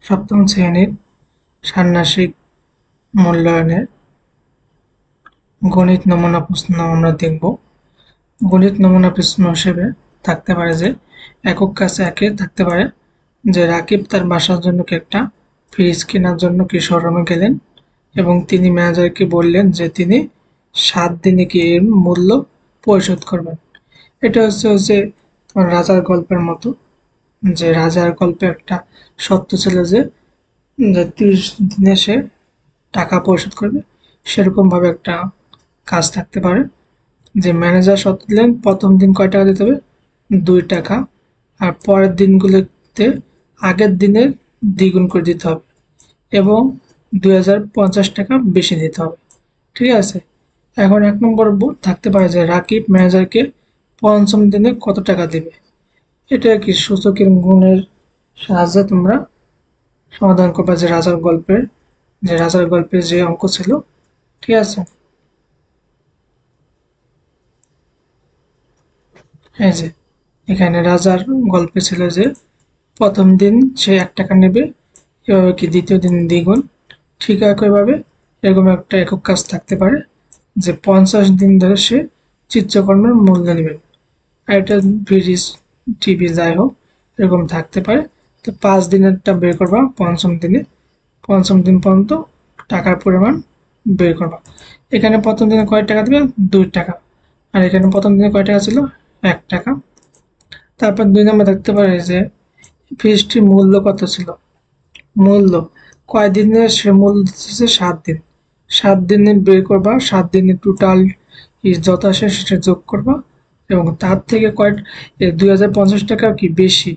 সপ্তম শ্রেণীর ষান্মাসিক মূল্যায়নের গণিত নমুনা প্রশ্ন আমরা দেখব। গণিত নমুনা প্রশ্ন হিসেবে থাকতে পারে যে একক কাজ একে থাকতে পারে যে রাকিব তার বাসার জন্য একটা ফ্রিজ কেনার জন্য কি শোরুমে গেলেন এবং তিনি ম্যানেজারকে বললেন যে তিনি 7 দিনে কি এর মূল্য পরিশোধ করবেন। এটা হচ্ছে তোমার রাজার গল্পের মতো, যে রাজার গল্পে একটা সত্য ছিল যে 30 দিনে সে টাকা পরিশোধ করবে। সেরকম ভাবে একটা কাজ থাকতে পারে যে ম্যানেজার শর্ত দিলেন প্রথম দিন কয় টাকা দিতে হবে, 2 টাকা, আর পরের দিনগুলোতে আগের দিনের দ্বিগুণ করে দিতে হবে এবং 2050 টাকা বেশি দিতে হবে। ঠিক আছে, এখন 1 নম্বর থাকতে পারে যে রাকিব ম্যানেজারকে পঞ্চম দিনে কত টাকা দেবে। এটা কি সূচকের গুণের সাহায্যে তোমরা সমাধান করবা, যে রাজার গল্পের যে অঙ্ক ছিল। ঠিক আছে, এই যে এখানে রাজার গল্পে ছিল যে প্রথম দিন সে 1 টাকা নেবে, এভাবে কি দ্বিতীয় দিন দ্বিগুণ। ঠিক একইভাবে এরকম একটা একক কাজ থাকতে পারে যে 50 দিন ধরে সে চিত্রকর্মের মূল্য নেবেন, আর এটা ফ্রিজ, টিভি যাই হোক এরকম থাকতে পারে। তো 5 দিনেরটা বের করবা, পঞ্চম দিন পর্যন্ত টাকার পরিমাণ বের করবা। এখানে প্রথম দিনে কয় টাকা দিবে, 2 টাকা, আর এখানে প্রথম দিনে কয় টাকা ছিল, 1 টাকা। তারপর 2 নম্বর দেখতে পারে যে ফ্রিজটির মূল্য কত ছিল, মূল্য কয় দিনে সে মূল্য দিচ্ছে, 7 দিন। 7 দিনে বের করবা, 7 দিনে টোটাল যত আসে সেটা যোগ করবা এবং তার থেকে 2050 টাকা কি বেশি,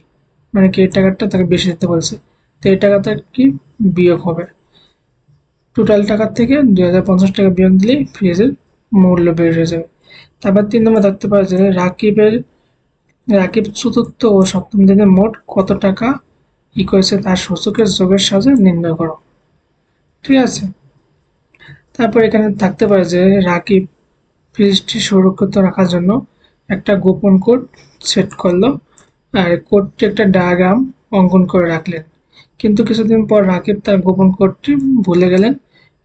মানে কি এই টাকাটা তাকে বেশি দিতে বলছে, তো এই টাকাটা কি বিয়োগ হবে। টোটাল টাকার থেকে 2050 টাকা বিয়োগ দিলেই ফ্রিজের মূল্য বের হয়ে যাবে। তারপর 3 নম্বর দেখতে পাওয়া যায় রাকিব চতুর্থ ও সপ্তম দিনে মোট কত টাকা করেছে তার সূচকের যোগের সাহায্যে নির্ণয় করো। ঠিক আছে, তারপর এখানে থাকতে পারে যে রাকিব ফ্রিজটি সুরক্ষিত রাখার জন্য একটা গোপন কোড সেট করলো, আর কোডটি একটা ডায়াগ্রাম অঙ্কন করে রাখলেন। কিন্তু কিছুদিন পর রাকিব তার গোপন কোডটি ভুলে গেলেন।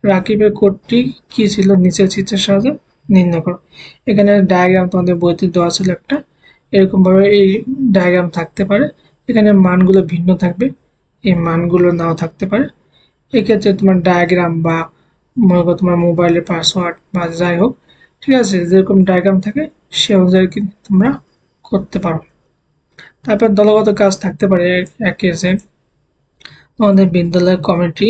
রাকিবের কোডটি কি ছিল, নিচের চিত্রের সাহায্যে নির্ণয় করো। এখানে ডায়াগ্রাম তোমাদের বইতে দেওয়া ছিল একটা, এরকম ভাবে এই ডায়াগ্রাম থাকতে পারে। এখানে মানগুলো ভিন্ন থাকবে, এই মানগুলো নাও থাকতে পারে। এক্ষেত্রে তোমার ডায়াগ্রাম বা মনে করো তোমার মোবাইলের পাসওয়ার্ড বা যাই হোক, ঠিক আছে, যেরকম ডায়াগ্রাম থাকে সে অনুযায়ী কিন্তু তোমরা করতে পারো। তারপর দলগত কাজ থাকতে পারে, একে যে আমাদের বিদ্যালয় কমিটি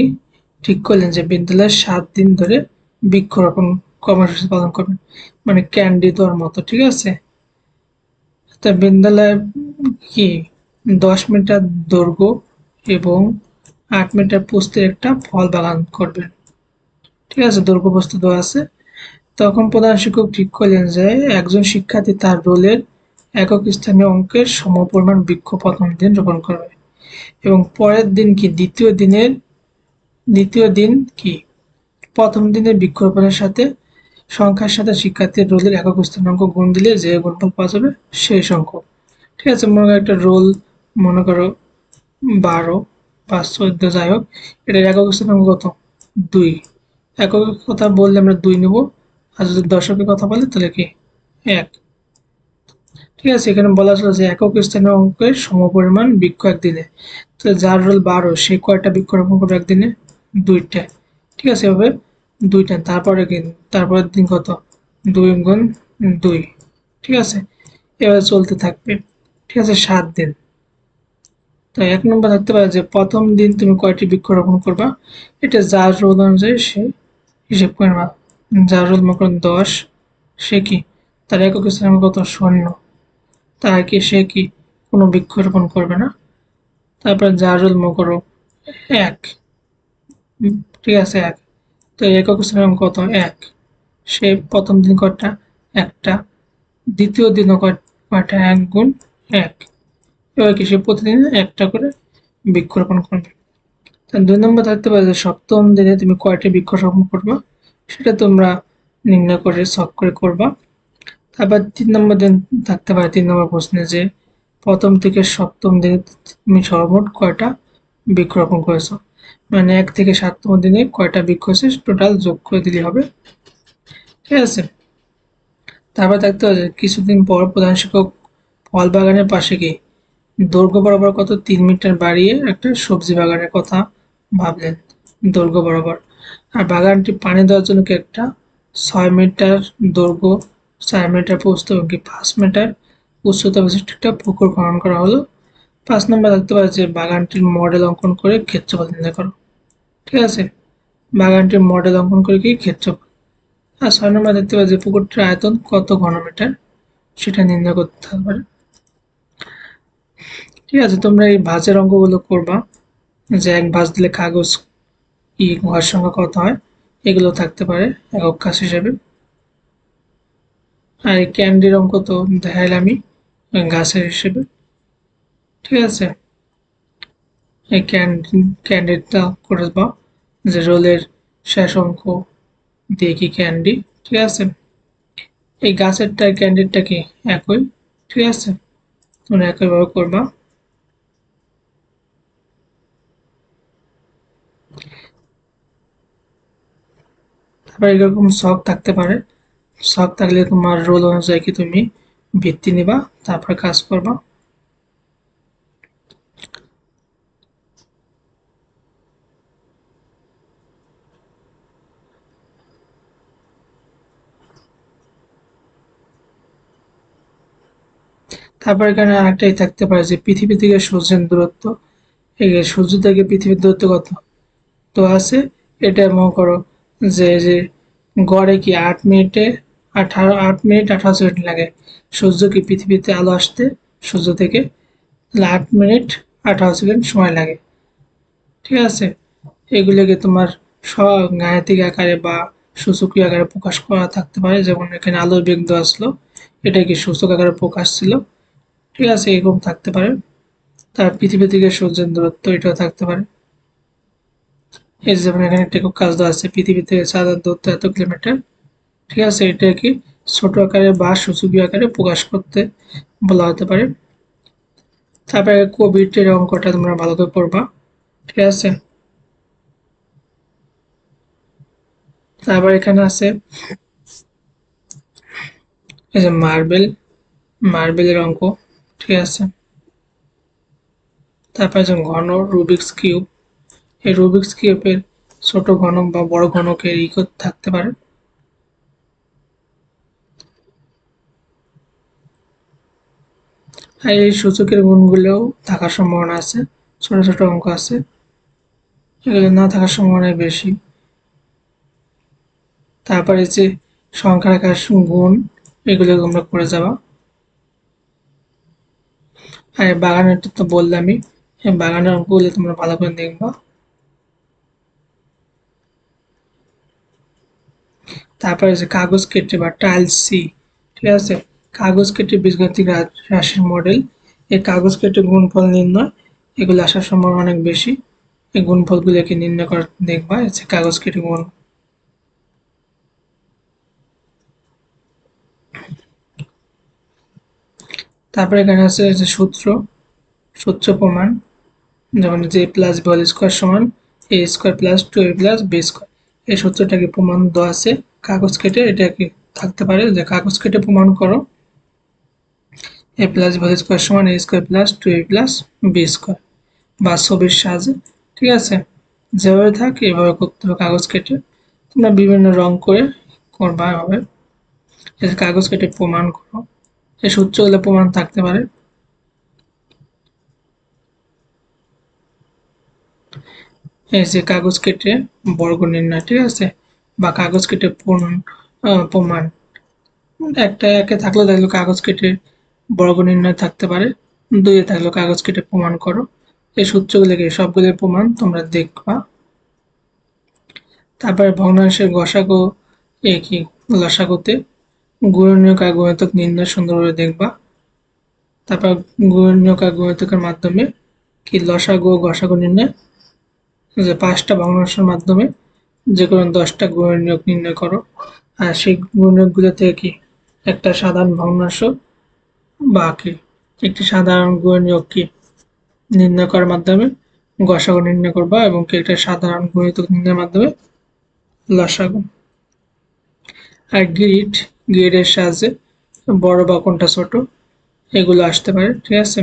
ঠিক করলেন যে বিদ্যালয়ে 7 দিন ধরে বৃক্ষরোপণ কর্মসূচি পালন করবেন, মানে ক্যান্ডি দেওয়ার মতো। ঠিক আছে, তা বিদ্যালয়ে কি 10 মিটার দৈর্ঘ্য এবং 8 মিটার প্রস্থের একটা ফল বাগান করবেন। ঠিক আছে, দৈর্ঘ্য প্রস্থ দেওয়া আছে। তখন প্রধান শিক্ষক ঠিক করলেন যে একজন শিক্ষার্থী তার রোলের একক স্থানীয় অঙ্কের সমপরিমাণ বৃক্ষ প্রথম দিন রোপণ করবে এবং পরের দিন কি দ্বিতীয় দিন কি প্রথম দিনের বৃক্ষরোপণের সাথে সংখ্যার সাথে শিক্ষার্থীর রোলের একক স্থানীয় অঙ্ক গুণ দিলে যে গুণফল পাওয়া যাবে সেই সংখ্যক। ঠিক আছে, মনে করো একটা রোল, মনে করো 12 বা 14 যাই হোক, এটার একক স্থানাঙ্ক কত, 2। এককের কথা বললে আমরা 2 নেব, আর যদি দশকের কথা বলে তাহলে কি 1। ঠিক আছে, এখানে বলা ছিল যে একক স্থানীয় অঙ্কের সমপরিমাণ বৃক্ষ একদিনে, তো যার রোল 12 সে কয়টা বৃক্ষ রোপণ করবে একদিনে, 2টা। ঠিক আছে, এভাবে 2টা। তারপরের দিন কত, 2 গুণ 2। ঠিক আছে, এভাবে চলতে থাকবে। ঠিক আছে, 7 দিন। তো 1 নম্বর থাকতে পারে যে প্রথম দিন তুমি কয়টি বৃক্ষরোপণ করবা, এটা যার রোল অনুযায়ী সে হিসেব করে নেবা। যার রোল মনে করেন 10, সে কি তার একক স্থানাঙ্ক কত, 0, তার কি সে কি কোনো বৃক্ষরোপণ করবে না। তারপর যার রোল মনে করো 1, ঠিক আছে 1, তো একক স্থানাঙ্ক কত, 1, সে প্রথম দিন কয়টা, একটা, দ্বিতীয় দিনও কয়টা, 1 গুণ 1, এবার কি সে প্রতিদিন একটা করে বৃক্ষরোপণ করবে। 2 নম্বর থাকতে পারে যে সপ্তম দিনে তুমি কয়টি বৃক্ষরোপণ করবে, সেটা তোমরা নির্ণয় করে ছক করে করবা। তারপর 3 নম্বর দিন থাকতে পারে 3 নম্বর প্রশ্নে যে প্রথম থেকে সপ্তম দিনে তুমি সর্বমোট কয়টা বৃক্ষরোপণ করেছো, মানে 1 থেকে 7তম দিনে কয়টা বৃক্ষ হয়েছে টোটাল যোগ করে দিলে হবে। ঠিক আছে, তারপর দেখতে হবে কিছুদিন পর প্রধান শিক্ষক ফল বাগানের পাশে গিয়ে দৈর্ঘ্য বরাবর কত 3 মিটার বাড়িয়ে একটা সবজি বাগানের কথা ভাবলেন, দৈর্ঘ্য বরাবর। আর বাগানটি পানি দেওয়ার জন্য কি একটা 6 মিটার দৈর্ঘ্য, 4 মিটার প্রস্থ এবং কি 5 মিটার উচ্চতা বিশিষ্ট একটা পুকুর খনন করা হলো। 5 নম্বর দেখতে পাচ্ছি যে বাগানটির মডেল অঙ্কন করে ক্ষেত্রফল নির্ণয় করো। ঠিক আছে, বাগানটির মডেল অঙ্কন করে কি ক্ষেত্রফল। আর 6 নম্বর দেখতে পাচ্ছি যে পুকুরটির আয়তন কত ঘনমিটার সেটা নির্ণয় করতে হবে। ঠিক আছে, তোমরা এই ভাঁজের অঙ্কগুলো করবা, যে 1 ভাঁজ দিলে কাগজ কি ঘর সংখ্যা কত হয়, এগুলো থাকতে পারে একক কাজ হিসেবে। আর এই ক্যান্ডির অঙ্ক তো দেখাইলাম আমি গাছের হিসেবে। ঠিক আছে, এই ক্যান্ডিটা করে দাও যে রোলের শেষ অঙ্ক দিয়ে কি ক্যান্ডি। ঠিক আছে, এই গাছেরটা ক্যান্ডিরটা কি একই। ঠিক আছে, তোমরা একইভাবে করবা। তারপর এরকম শখ থাকতে পারে, শখ থাকলে তোমার রোল অনুযায়ী কি তুমি ভিত্তি নিবা, তারপর কাজ করবা। তারপর এখানে আরেকটাই থাকতে পারে যে পৃথিবী থেকে সূর্যের দূরত্ব, এই সূর্য থেকে পৃথিবীর দূরত্ব কত তো আছে, এটা মনে করো যে গড়ে কি 8 মিনিটে 8 মিনিট 18 সেকেন্ড লাগে সূর্য কি পৃথিবীতে আলো আসতে, সূর্য থেকে 8 মিনিট 18 সেকেন্ড সময় লাগে। ঠিক আছে, এগুলোকে তোমার গাণিতিক আকারে বা সূচকীয় আকারে প্রকাশ করা থাকতে পারে, যেমন এখানে আলোর বেগ দেওয়া আসলো, এটা কি সূচক আকারে প্রকাশ ছিল। ঠিক আছে, এরকম থাকতে পারে। তার পৃথিবী থেকে সূর্যের দূরত্ব এটাও থাকতে পারে। এই যেমন এখানে একটা কাজ দেওয়া আছে পৃথিবী থেকে চাঁদের দূরত্ব এত কিলোমিটার। ঠিক আছে, এটা কি ছোট আকারে বা সূচকীয় আকারে প্রকাশ করতে বলা হতে পারে। তারপরে কোভিডের অঙ্কটা তোমরা ভালো করে পড়বা। ঠিক আছে, তারপর এখানে আছে এই যে মার্বেলের অঙ্ক। ঠিক আছে, তারপরে যে ঘন রুবিক্স কিউব, এই রুবিক্স কিউবের ছোট ঘনক বা বড় ঘনকের থাকতে পারে। আর এই সূচকের গুণগুলোও থাকার সম্ভাবনা আছে, ছোট ছোট অঙ্ক আছে, এগুলো না থাকার সম্ভাবনা বেশি। তারপরে যে সংখ্যা আকার গুণ, এগুলো তোমরা করে যাবা। আর বাগানের তো বললামই, বাগানের অঙ্কগুলো তোমরা ভালো করে দেখবা। তারপরে যে কাগজ কেটে বা টাইলস সি। ঠিক আছে, কাগজ কেটে বীজগণিতিক রাশির মডেল, এই কাগজ কেটে গুণফল নির্ণয়, এগুলো আসার সম্ভাবনা অনেক বেশি। এই গুণফলগুলোকে নির্ণয় করে দেখবা, হচ্ছে কাগজ কেটে গুণ। তারপরে এখানে আছে যে সূত্র প্রমাণ, যেমন যে প্লাস বি হোল স্কোয়ার সমান a square plus 2a plus b square, এই সূত্রটাকে প্রমাণ দেওয়া আছে কাগজ কেটে। এটাকে থাকতে পারে যে কাগজ কেটে প্রমাণ করো a plus b whole square সমান a square plus 2a plus b square, বা ছবির সাহায্যে। ঠিক আছে, যেভাবে থাকে এভাবে করতে হবে কাগজ কেটে, তোমরা বিভিন্ন রং করে করবা এভাবে। কাগজ কেটে প্রমাণ করো, এই সূত্রগুলো প্রমাণ থাকতে পারে। এই যে কাগজ কেটে বর্গ নির্ণয়। ঠিক আছে, বা কাগজ কেটে প্রমাণ, একটা একে থাকলে দেখলো কাগজ কেটে বর্গ নির্ণয় থাকতে পারে, দুইয়ে থাকলো কাগজ কেটে প্রমাণ করো। এই সূত্রগুলোকে সবগুলোর প্রমাণ তোমরা দেখবা। তারপরে ভগ্নাংশের গসাগু কি লসাগুতে গুণনীয়ক আর গুণিতক নির্ণয় সুন্দরভাবে দেখবা। তারপর গুণনীয়ক আর গুণিতকের মাধ্যমে কি লসাগু ও গসাগু নির্ণয়, যে 5টা ভগ্নাংশের মাধ্যমে যে কোনো 10টা গুণনীয়ক নির্ণয় করো। আর সেই গুণনীয়কগুলো থেকে কি একটা সাধারণ ভগ্নাংশ বা কি একটি সাধারণ গুণনীয়ক কি নির্ণয় করার মাধ্যমে গসাগু নির্ণয় করবা এবং একটা সাধারণ গুণিতক নির্ণয়ের মাধ্যমে লসাগু। আর গ্রিডের সাহায্যে বড় বা কোনটা ছোট এগুলো আসতে পারে, ঠিক আছে।